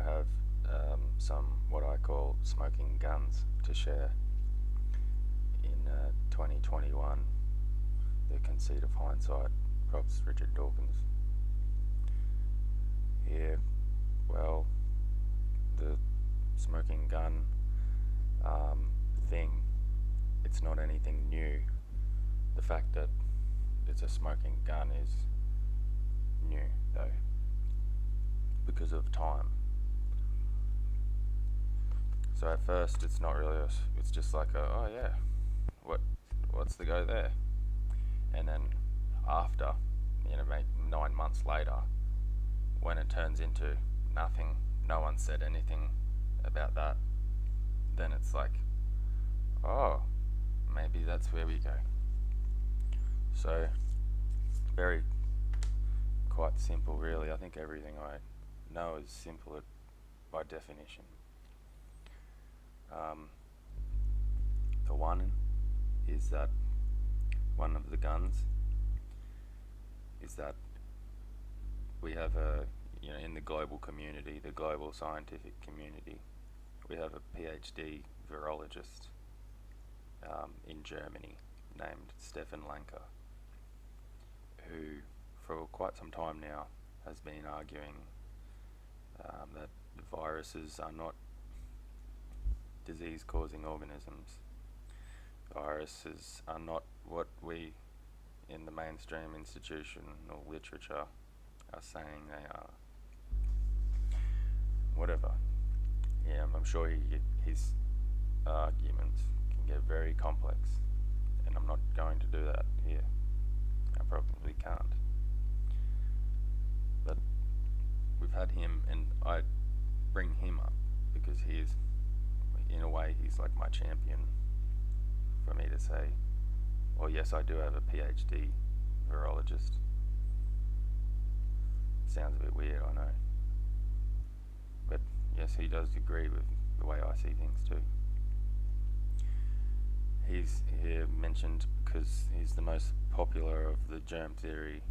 I have some what I call smoking guns to share in 2021. The conceit of hindsight, props Richard Dawkins. Here, well, the smoking gun thing, it's not anything new. The fact that it's a smoking gun is new, though, because of time. So at first, it's not really. It's just like, oh yeah, what's the go there? And then after, 9 months later, when it turns into nothing, no one said anything about that, then it's like, oh, maybe that's where we go. So, quite simple, really. I think everything I know is simple by definition. The one is that one of the guns is that we have in the global community, the global scientific community, we have a PhD virologist in Germany named Stefan Lanka, who for quite some time now has been arguing that viruses are not disease-causing organisms. Viruses are not what we in the mainstream institutional literature are saying they are. Whatever. Yeah, I'm sure his arguments can get very complex, and I'm not going to do that here. I probably can't. But we've had him, and I bring him up because in a way, he's like my champion for me to say, well, yes, I do have a PhD virologist. Sounds a bit weird, I know. But yes, he does agree with the way I see things too. He's here mentioned because he's the most popular of the germ theory,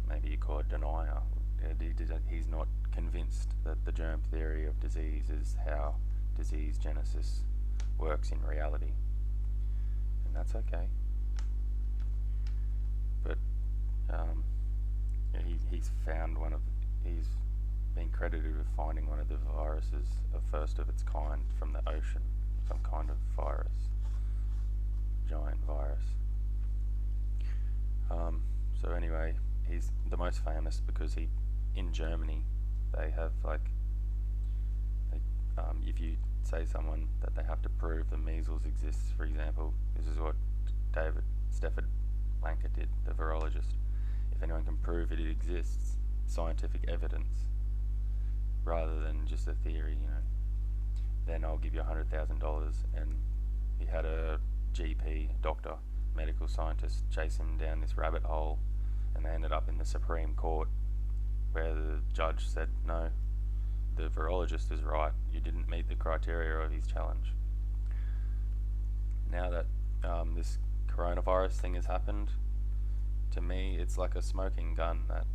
maybe you call it denier. He's not convinced that the germ theory of disease is how disease genesis works in reality. And that's okay. But he's been credited with finding one of the viruses, a first of its kind from the ocean, some kind of virus, giant virus. So anyway, he's the most famous because in Germany, they have if you say someone that they have to prove the measles exists, for example, this is what Stefan Lanka did, the virologist. If anyone can prove it exists, scientific evidence, rather than just a theory, then I'll give you $100,000. And he had a GP, doctor, medical scientist, chase him down this rabbit hole, and they ended up in the Supreme Court, where the judge said, no, the virologist is right, you didn't meet the criteria of his challenge. Now that this coronavirus thing has happened, to me it's like a smoking gun that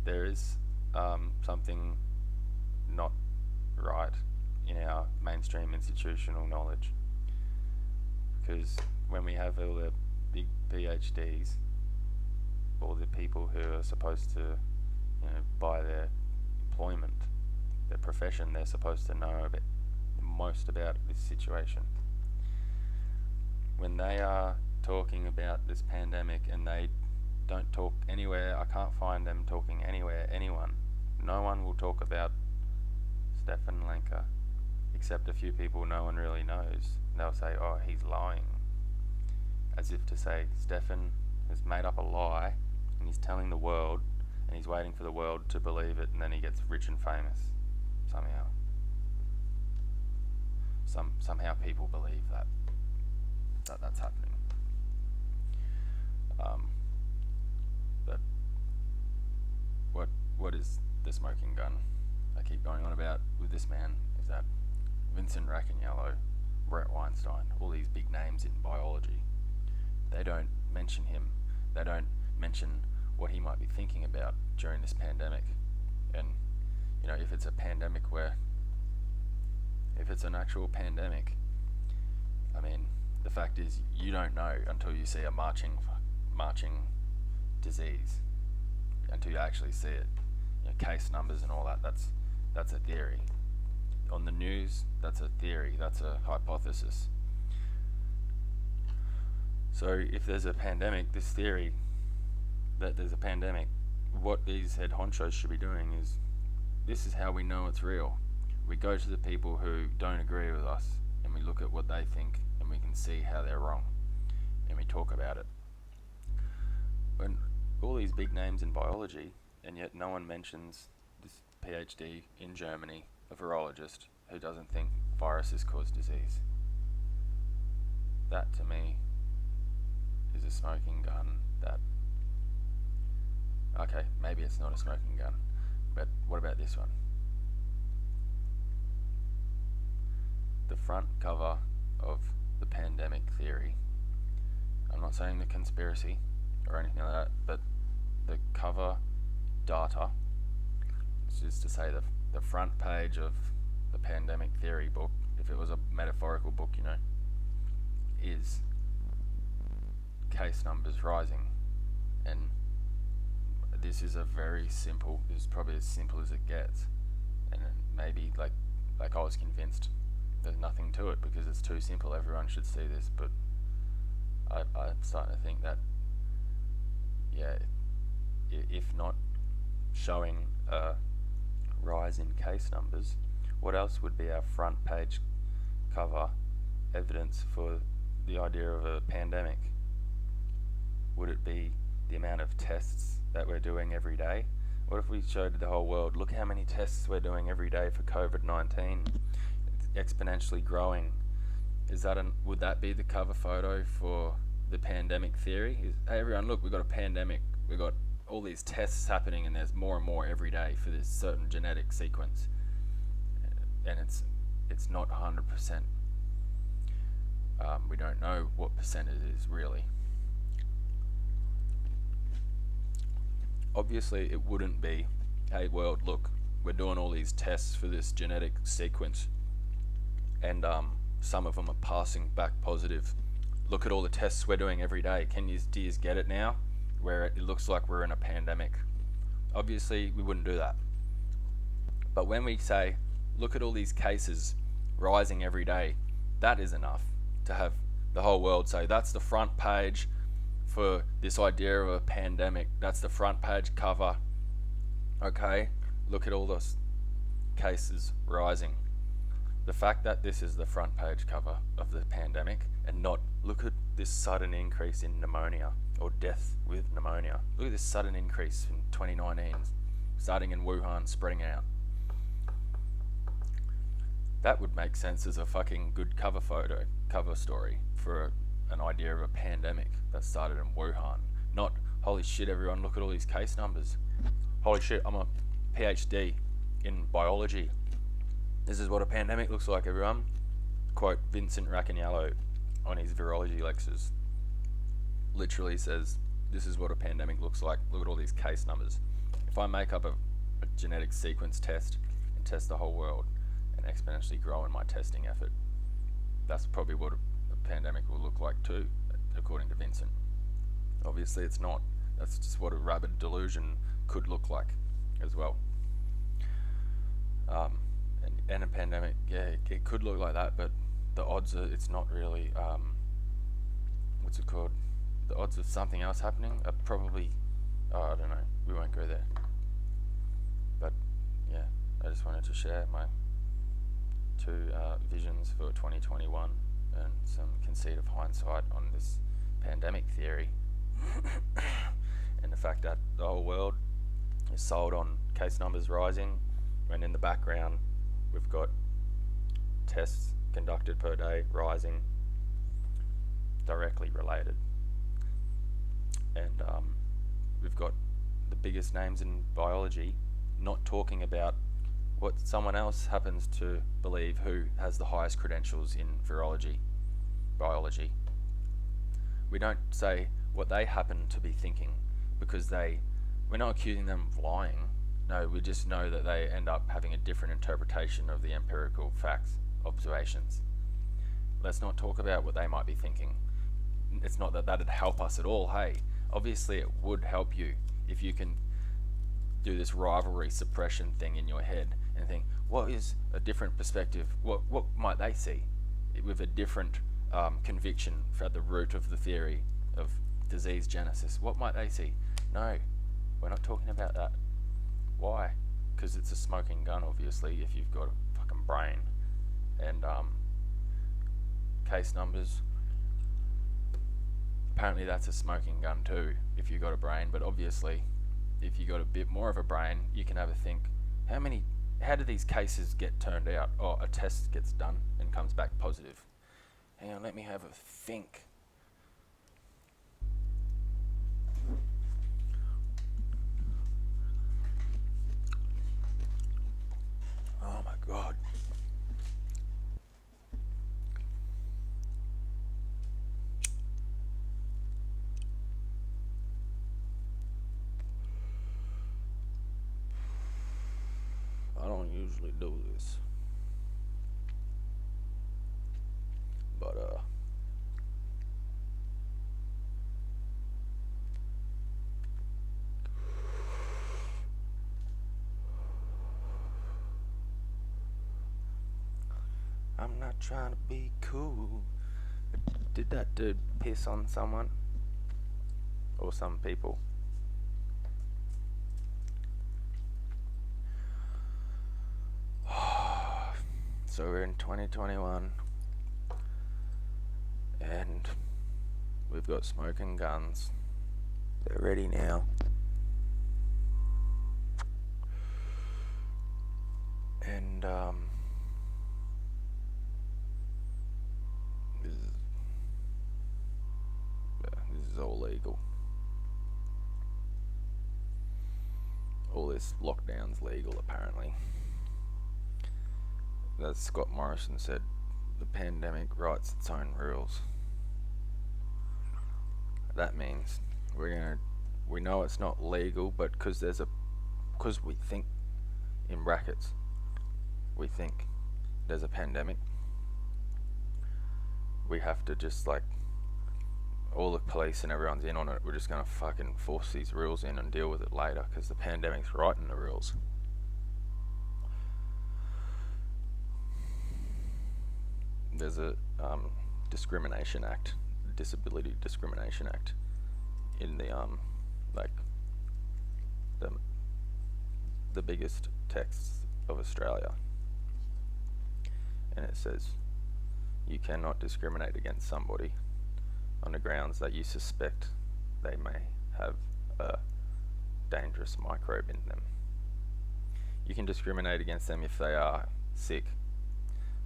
there is something not right in our mainstream institutional knowledge. Because when we have all the big PhDs, all the people who are supposed to, by their employment, their profession, they're supposed to know most about this situation. When they are talking about this pandemic and they don't talk anywhere, I can't find them talking anywhere, anyone. No one will talk about Stefan Lanka, except a few people no one really knows. They'll say, oh, he's lying. As if to say, Stefan has made up a lie and he's telling the world, and he's waiting for the world to believe it, and then he gets rich and famous somehow. Somehow people believe that's happening. But what is the smoking gun I keep going on about with this man is that Vincent Racaniello, Brett Weinstein, all these big names in biology, they don't mention him. They don't mention what he might be thinking about during this pandemic. And if it's a pandemic if it's an actual pandemic, I mean, the fact is you don't know until you see a marching disease, until you actually see it. Case numbers and all that, that's a theory. On the news, that's a theory, that's a hypothesis. So if there's a pandemic, this theory that there's a pandemic, what these head honchos should be doing is, this is how we know it's real. We go to the people who don't agree with us and we look at what they think and we can see how they're wrong and we talk about it. When all these big names in biology, and yet no one mentions this PhD in Germany, a virologist who doesn't think viruses cause disease. That to me is a smoking gun. Okay, maybe it's not a smoking gun, but what about this one? The front cover of the pandemic theory, I'm not saying the conspiracy or anything like that, but the cover data, which is to say the front page of the pandemic theory book, if it was a metaphorical book, is case numbers rising. And this is this is probably as simple as it gets. And maybe like I was convinced there's nothing to it because it's too simple, everyone should see this, but I'm starting to think that, if not showing a rise in case numbers, what else would be our front page cover evidence for the idea of a pandemic? Would it be the amount of tests that we're doing every day? What if we showed the whole world, look how many tests we're doing every day for COVID-19, it's exponentially growing? Would that be the cover photo for the pandemic theory? Hey everyone, look, we've got a pandemic, we've got all these tests happening and there's more and more every day for this certain genetic sequence, and it's not 100%. We don't know what percent it is really. Obviously it wouldn't be, hey world, look, we're doing all these tests for this genetic sequence and some of them are passing back positive. Look at all the tests we're doing every day. Do you get it now? Where it looks like we're in a pandemic. Obviously we wouldn't do that. But when we say, look at all these cases rising every day, that is enough to have the whole world say, that's the front page for this idea of a pandemic. That's the front page cover. Okay, look at all those cases rising. The fact that this is the front page cover of the pandemic and not, look at this sudden increase in pneumonia or death with pneumonia. Look at this sudden increase in 2019, starting in Wuhan, spreading out. That would make sense as a fucking good cover story for an idea of a pandemic that started in Wuhan. Not, holy shit everyone, look at all these case numbers. Holy shit, I'm a PhD in biology. This is what a pandemic looks like, everyone. Quote Vincent Racaniello on his virology lectures. Literally says, this is what a pandemic looks like. Look at all these case numbers. If I make up a genetic sequence test and test the whole world and exponentially grow in my testing effort, that's probably what a pandemic will look like too, according to Vincent. Obviously it's not. That's just what a rabid delusion could look like as well. And a pandemic, it could look like that, but the odds are, it's not really, what's it called? The odds of something else happening are probably, I don't know, we won't go there. But yeah, I just wanted to share my two visions for 2021 and some conceit of hindsight on this pandemic theory and the fact that the whole world is sold on case numbers rising when in the background we've got tests conducted per day rising, directly related. And we've got the biggest names in biology not talking about what someone else happens to believe who has the highest credentials in biology. We don't say what they happen to be thinking because we're not accusing them of lying. No, we just know that they end up having a different interpretation of the empirical facts, observations. Let's not talk about what they might be thinking. It's not that that'd help us at all. Hey, obviously it would help you if you can do this rivalry suppression thing in your head and think, what is a different perspective? What might they see with a different conviction at the root of the theory of disease genesis? What might they see? No, we're not talking about that. Why? Because it's a smoking gun, obviously, if you've got a fucking brain. And case numbers, apparently that's a smoking gun too, if you've got a brain. But obviously, if you got a bit more of a brain, you can have a think, how do these cases get turned out? Oh, a test gets done and comes back positive. Hang on, let me have a think. Oh my god. I don't usually do this, but I'm not trying to be cool. Did that dude piss on someone? Or some people? So we're in 2021 and we've got smoking guns. They're ready now. And this is all legal. All this lockdown's legal apparently. As Scott Morrison said, the pandemic writes its own rules. That means we know it's not legal, but because we think, in brackets, we think there's a pandemic, we have to just all the police and everyone's in on it, we're just gonna fucking force these rules in and deal with it later because the pandemic's writing the rules. There's a discrimination act, disability discrimination act in the the biggest texts of Australia, and it says you cannot discriminate against somebody on the grounds that you suspect they may have a dangerous microbe in them. You can discriminate against them if they are sick,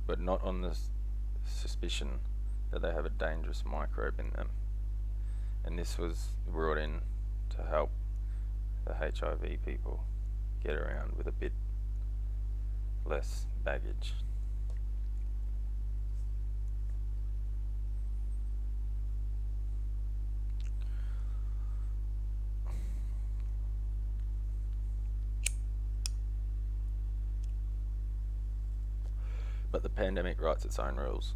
but not on the suspicion that they have a dangerous microbe in them. And this was brought in to help the HIV people get around with a bit less baggage. But the pandemic writes its own rules.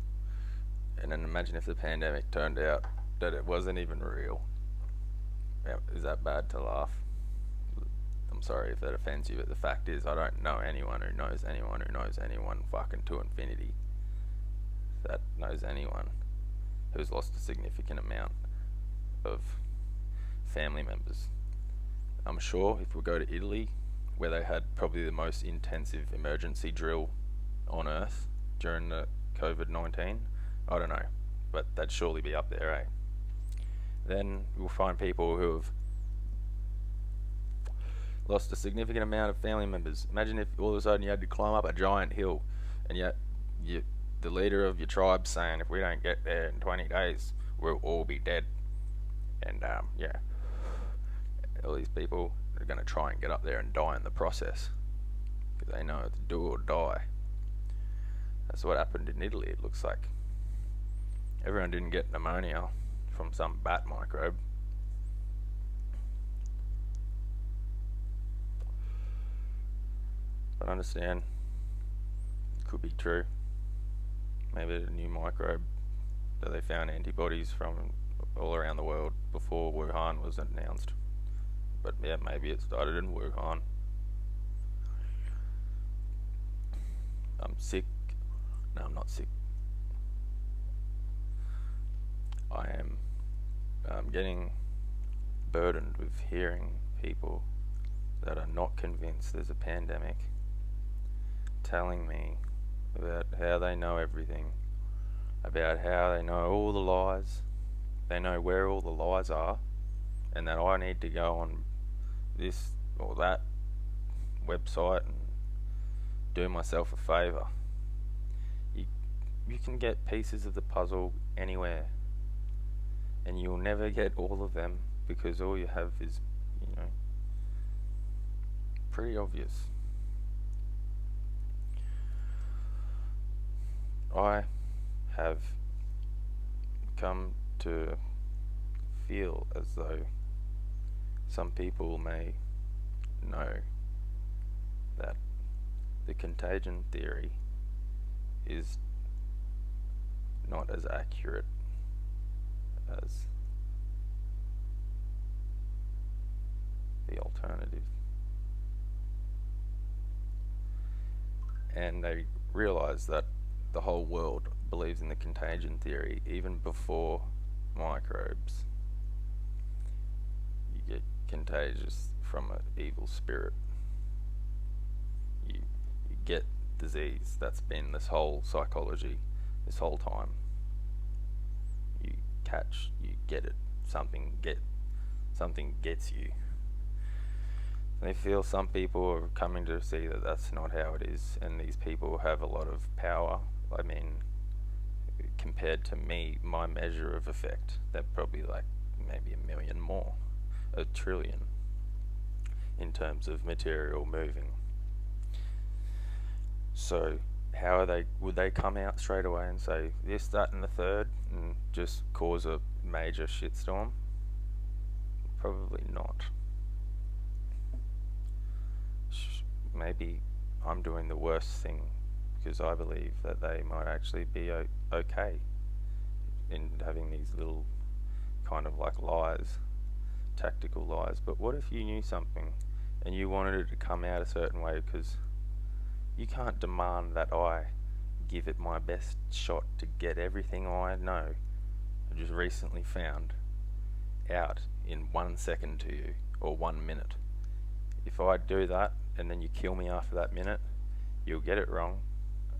And then imagine if the pandemic turned out that it wasn't even real. Is that bad to laugh? I'm sorry if that offends you, but the fact is I don't know anyone who knows anyone who knows anyone fucking to infinity that knows anyone who's lost a significant amount of family members. I'm sure if we go to Italy, where they had probably the most intensive emergency drill on earth during the COVID-19, I don't know, but that'd surely be up there, eh? Then we'll find people who have lost a significant amount of family members. Imagine if all of a sudden you had to climb up a giant hill, and yet the leader of your tribe saying, if we don't get there in 20 days, we'll all be dead. And all these people are going to try and get up there and die in the process, because they know it's do or die. That's what happened in Italy, it looks like. Everyone didn't get pneumonia from some bat microbe. But understand, it could be true. Maybe a new microbe that they found antibodies from all around the world before Wuhan was announced. But yeah, maybe it started in Wuhan. I'm sick. No, I'm not sick. I am getting burdened with hearing people that are not convinced there's a pandemic telling me about how they know everything, about how they know all the lies, they know where all the lies are, and that I need to go on this or that website and do myself a favour. You can get pieces of the puzzle anywhere, and you'll never get all of them because all you have is, pretty obvious. I have come to feel as though some people may know that the contagion theory is not as accurate as the alternative. And they realize that the whole world believes in the contagion theory even before microbes. You get contagious from an evil spirit. You get disease. That's been this whole psychology this whole time. You get it. Something gets you. They feel some people are coming to see that that's not how it is, and these people have a lot of power. I mean, compared to me, my measure of effect, they're probably like maybe 1 million more, 1 trillion, in terms of material moving. So would they come out straight away and say this, that and the third and just cause a major shitstorm? Probably not. Maybe I'm doing the worst thing because I believe that they might actually be okay in having these little kind of like lies, tactical lies. But what if you knew something and you wanted it to come out a certain way? Because you can't demand that I give it my best shot to get everything I know I just recently found out in 1 second to you, or 1 minute. If I do that and then you kill me after that minute, you'll get it wrong,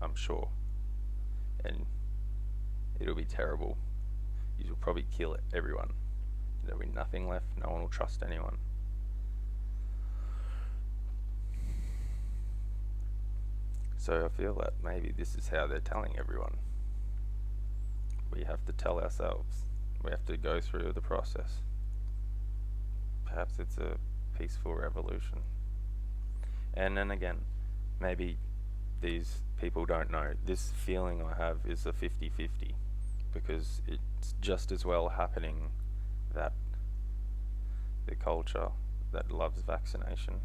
I'm sure, and it'll be terrible. You'll probably kill everyone. There'll be nothing left. No one will trust anyone. So I feel that maybe this is how they're telling everyone. We have to tell ourselves. We have to go through the process. Perhaps it's a peaceful revolution. And then again, maybe these people don't know. This feeling I have is a 50-50, because it's just as well happening that the culture that loves vaccination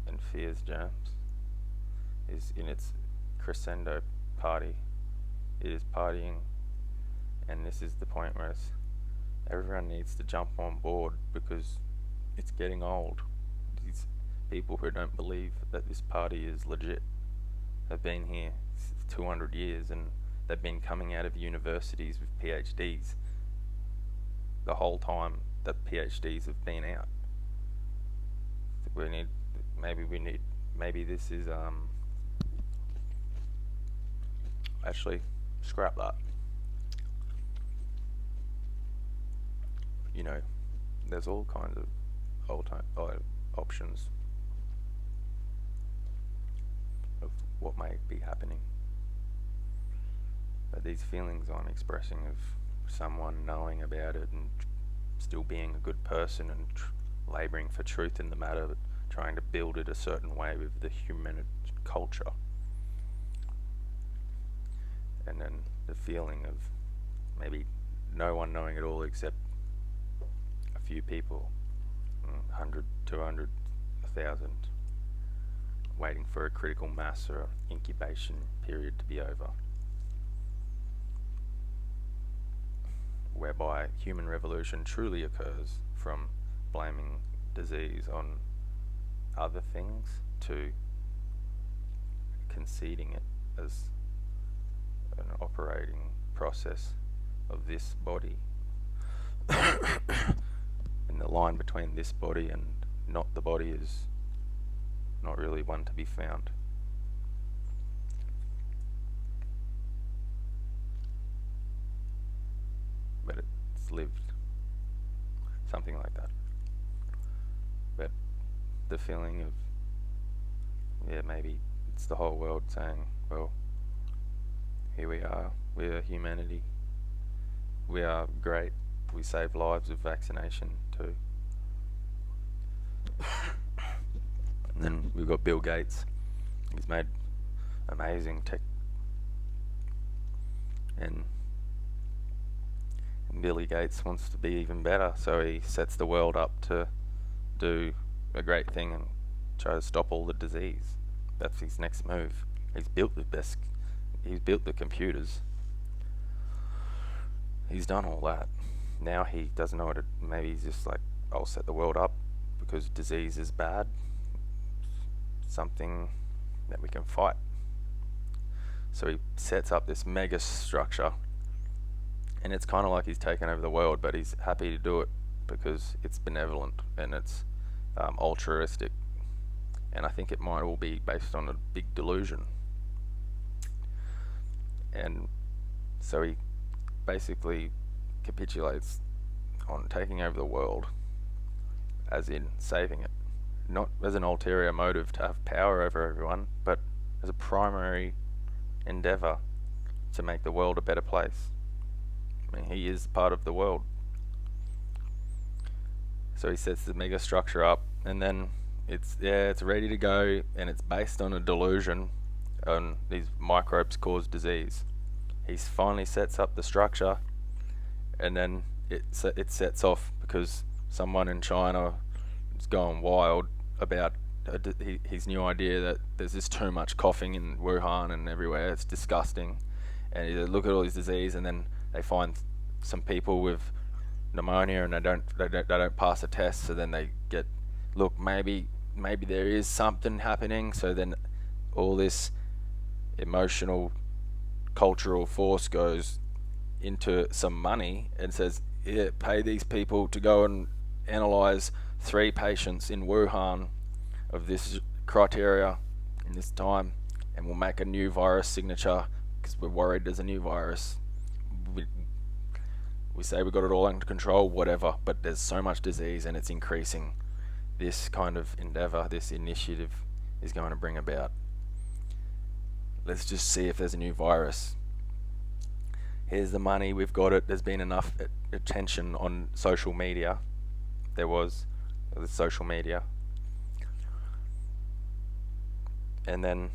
and fears germs is in its crescendo party. It is partying, and this is the point where everyone needs to jump on board because it's getting old. These people who don't believe that this party is legit have been here 200 years, and they've been coming out of universities with PhDs the whole time that PhDs have been out. Maybe this is actually scrap that. There's all kinds of options of what may be happening. But these feelings I'm expressing of someone knowing about it and still being a good person and labouring for truth in the matter, but trying to build it a certain way with the human culture. And then the feeling of maybe no one knowing it all except a few people, 100, 200, 1,000. waiting for a critical mass or incubation period to be over, whereby human revolution truly occurs from blaming disease on other things to conceding it as an operating process of this body. And the line between this body and not the body is not really one to be found. But it's lived. Something like that. But the feeling of, maybe it's the whole world saying, well, here we are, we're humanity, we are great, we save lives with vaccination too. And then we've got Bill Gates. He's made amazing tech, and Billy Gates wants to be even better, so he sets the world up to do a great thing and try to stop all the disease. That's his next move. He's built the computers. He's done all that. Now he doesn't know what maybe he's just like, I'll set the world up because disease is bad. Something that we can fight. So he sets up this mega structure, and it's kind of like he's taken over the world, but he's happy to do it because it's benevolent and it's altruistic. And I think it might all be based on a big delusion. And so he basically capitulates on taking over the world, as in saving it. Not as an ulterior motive to have power over everyone, but as a primary endeavour to make the world a better place. I mean, he is part of the world. So he sets the mega structure up, and then it's ready to go, and it's based on a delusion on these microbes cause disease. He finally sets up the structure, and then it sets off because someone in China is going wild about his new idea that there's just too much coughing in Wuhan and everywhere. It's disgusting, and they look at all this disease, and then they find some people with pneumonia, and they don't pass a test. So then they get, look, maybe there is something happening. So then all this emotional, cultural force goes into some money and says, yeah, pay these people to go and analyze 3 patients in Wuhan of this criteria in this time, and we'll make a new virus signature because we're worried there's a new virus. We say we got it all under control, whatever, but there's so much disease and it's increasing. This kind of endeavor, this initiative is going to bring about. Let's just see if there's a new virus. Here's the money, we've got it. There's been enough attention on social media. There was social media. And then,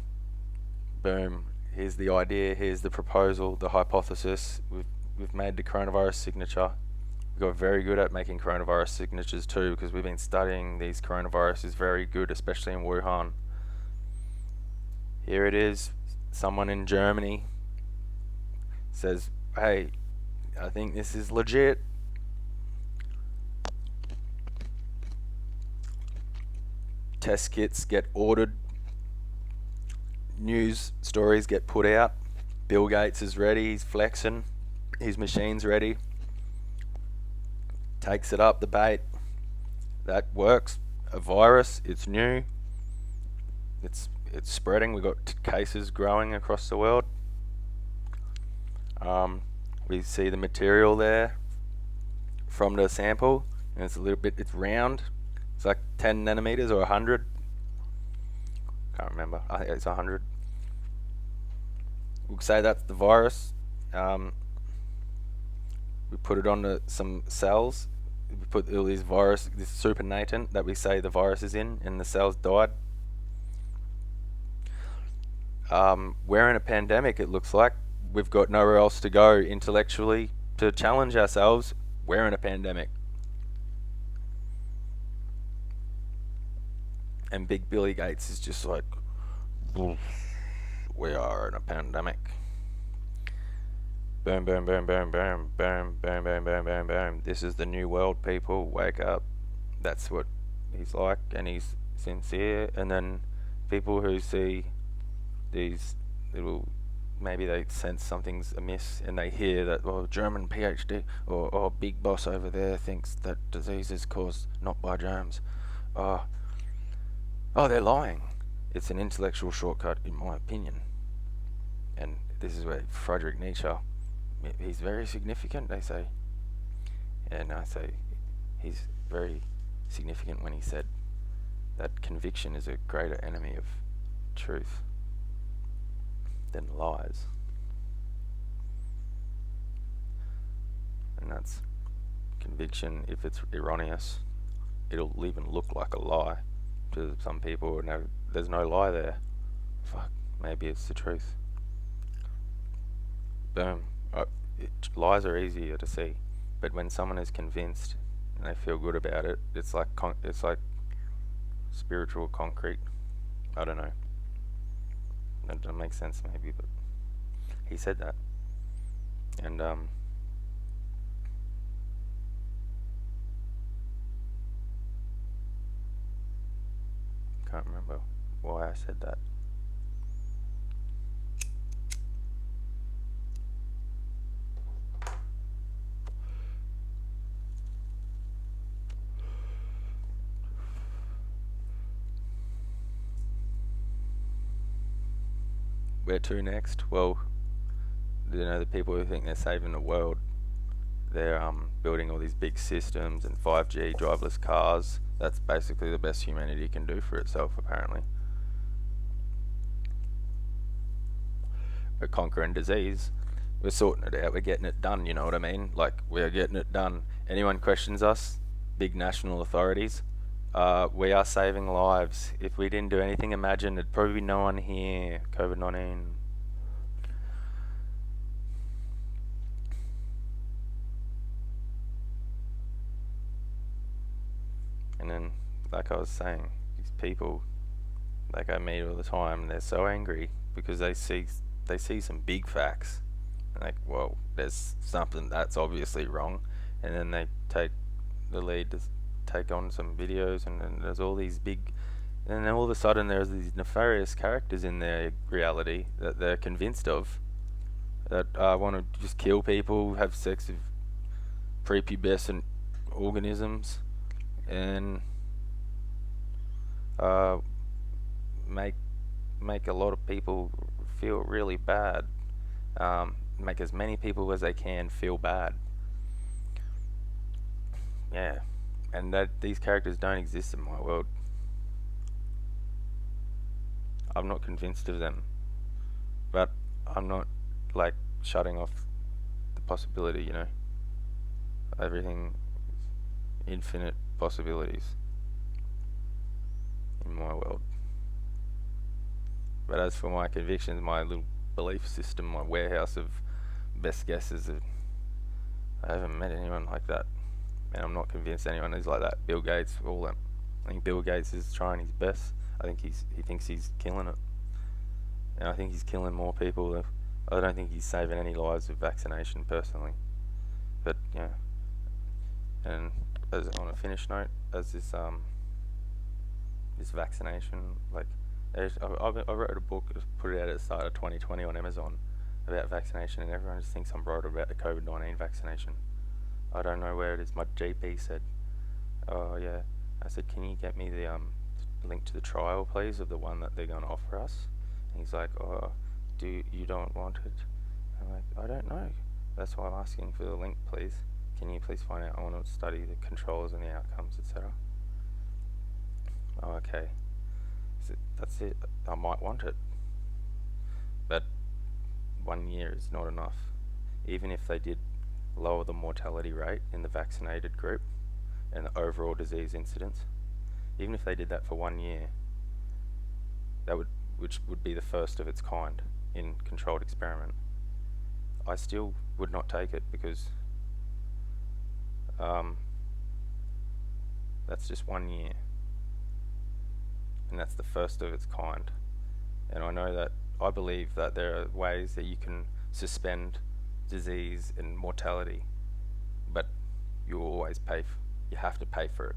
boom, here's the idea, here's the proposal, the hypothesis. We've made the coronavirus signature. We got very good at making coronavirus signatures too, because we've been studying these coronaviruses very good, especially in Wuhan. Here it is. Someone in Germany says, hey, I think this is legit. Test kits get ordered. News stories get put out. Bill Gates is ready, he's flexing. His machine's ready. Takes it up the bait. That works. A virus, it's new. It's spreading. We've got cases growing across the world. We see the material there from the sample, and it's a little bit, it's round. It's like 10 nanometers or 100. Can't remember. I think it's 100. We'll say that's the virus. We put it onto some cells. We put all these this supernatant that we say the virus is in, and the cells died. We're in a pandemic, it looks like. We've got nowhere else to go intellectually to challenge ourselves. We're in a pandemic. And Big Billy Gates is just like, We are in a pandemic. Boom, boom, boom, boom, boom, boom, boom, boom, boom, boom, boom. This is the new world, people. Wake up. That's what he's like, and he's sincere. And then people who see these little, maybe they sense something's amiss, and they hear that, well, German PhD or big boss over there thinks that disease is caused not by germs. Oh, they're lying. It's an intellectual shortcut, in my opinion. And this is where Friedrich Nietzsche, he's very significant, they say. And I say he's very significant when he said that conviction is a greater enemy of truth than lies. And that's conviction. If it's erroneous, it'll even look like a lie to some people. No, there's no lie there. Fuck, maybe it's the truth. Boom. Lies are easier to see, but when someone is convinced and they feel good about it, it's like spiritual concrete. I don't know. That doesn't make sense, maybe, but he said that, and can't remember why I said that. Where to next? Well, the people who think they're saving the world, they're building all these big systems and 5G driverless cars. That's basically the best humanity can do for itself, apparently. We're conquering disease. We're sorting it out. We're getting it done, you know what I mean? Like, we're getting it done. Anyone questions us, big national authorities, we are saving lives. If we didn't do anything, imagine there'd probably be no one here. COVID-19. And then, like I was saying, these people, like I meet all the time, they're so angry because they see some big facts. Like, well, there's something that's obviously wrong, and then they take the lead to take on some videos, and then there's all these big, and then all of a sudden there's these nefarious characters in their reality that they're convinced of, that want to just kill people, have sex with prepubescent organisms, and uh, make a lot of people feel really bad. Make as many people as they can feel bad. Yeah, and that these characters don't exist in my world. I'm not convinced of them, but I'm not like shutting off the possibility. Everything, infinite possibilities in my world. But as for my convictions, my little belief system, my warehouse of best guesses, I haven't met anyone like that, and I'm not convinced anyone is like that. Bill Gates, all them. I think Bill Gates is trying his best. I think he thinks he's killing it, and I think he's killing more people. I don't think he's saving any lives with vaccination, personally. But yeah, and as on a finish note, as this vaccination, like, I wrote a book, put it out at the start of 2020 on Amazon about vaccination, and everyone just thinks I'm worried about the COVID-19 vaccination. I don't know where it is. My GP said, oh yeah, I said, can you get me the link to the trial, please, of the one that they're going to offer us? And he's like, oh, you don't want it? I'm like, I don't know. That's why I'm asking for the link, please. Can you please find out? I want to study the controls and the outcomes, etc. Oh, okay. So that's it. I might want it, but 1 year is not enough. Even if they did lower the mortality rate in the vaccinated group and the overall disease incidence, even if they did that for 1 year, which would be the first of its kind in controlled experiment, I still would not take it, because that's just 1 year, and that's the first of its kind, And I know that I believe that there are ways that you can suspend disease and mortality, but you always you have to pay for it.